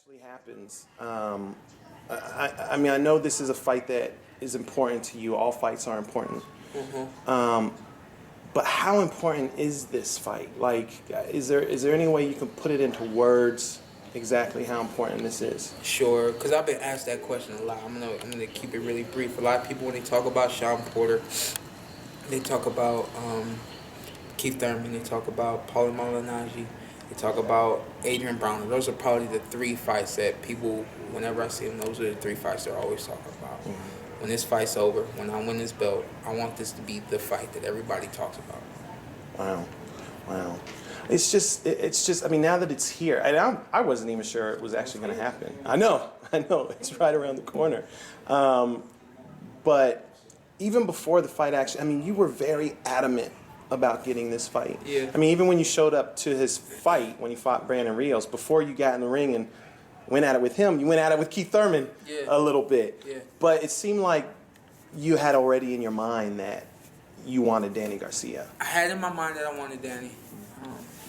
actually happens, I mean, I know this is a fight that is important to you. All fights are important. But how important is this fight? Like, is there any way you can put it into words exactly how important this is? Sure, because I've been asked that question a lot. I'm gonna keep it really brief. A lot of people, when they talk about Shawn Porter, they talk about Keith Thurman, they talk about Paulie Malignaggi, they talk about Adrian Brown. Those are probably the three fights that people, whenever I see them, those are the three fights they're always talking about. When this fight's over, when I win this belt, I want this to be the fight that everybody talks about. Wow, wow. It's just. I mean, now that it's here, and I wasn't even sure it was actually going to happen. I know, it's right around the corner. But even before the fight, actually, I mean, you were very adamant about getting this fight. Yeah. I mean, even when you showed up to his fight when he fought Brandon Rios, before you got in the ring and went at it with him, you went at it with Keith Thurman a little bit. Yeah. But it seemed like you had already in your mind that you wanted Danny Garcia. I had in my mind that I wanted Danny.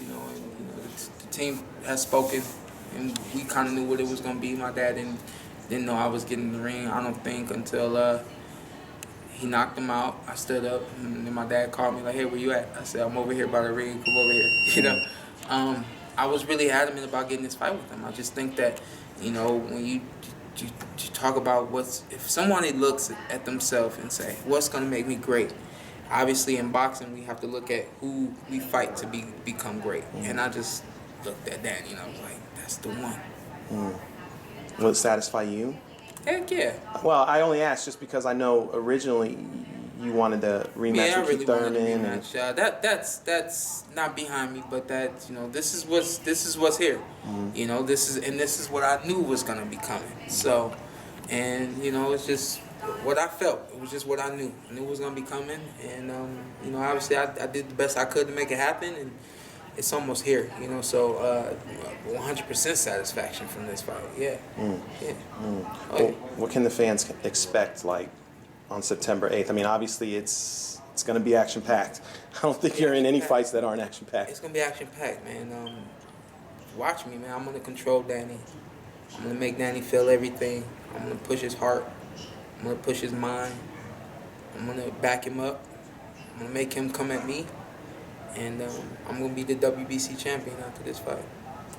The team has spoken, and we kind of knew what it was going to be. My dad didn't know I was getting in the ring, I don't think, until he knocked him out. I stood up, and then my dad called me like, "Hey, where you at?" I said, "I'm over here by the ring. Come over here." I was really adamant about getting this fight with him. I just think that, when you talk about if somebody looks at themselves and say, "What's going to make me great?" Obviously, in boxing, we have to look at who we fight to become great. And I just looked at Danny, and I was like, "That's the one." Will it satisfy you? Heck yeah. Well, I only asked just because I know originally you wanted the rematch with Keith Thurman. That's not behind me, but this is what's here. This is what I knew was gonna be coming. So, and it's just what I felt. It was just what I knew. I knew it was gonna be coming, and obviously I did the best I could to make it happen, and it's almost here. So 100% satisfaction from this fight. Yeah. Yeah. Well, what can the fans expect like on September 8th? I mean, obviously it's going to be action packed. I don't think you're in any fights that aren't action packed. It's going to be action packed, man. Watch me, man. I'm going to control Danny. I'm going to make Danny feel everything. I'm going to push his heart. I'm going to push his mind. I'm going to back him up. I'm going to make him come at me. And I'm going to be the WBC champion after this fight.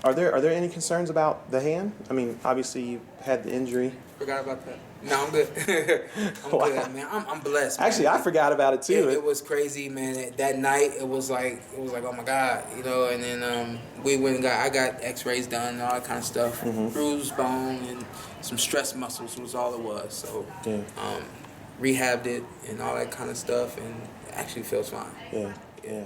Are there any concerns about the hand? I mean, obviously you had the injury. Forgot about that. No, I'm good. I'm good, man. I'm blessed, man. Actually, I forgot about it too. It was crazy, man. That night, it was like, oh my God, And then we went and I got X-rays done and all that kind of stuff. Bruised bone and some stress muscles was all it was. So, rehabbed it and all that kind of stuff, and it actually feels fine. Yeah.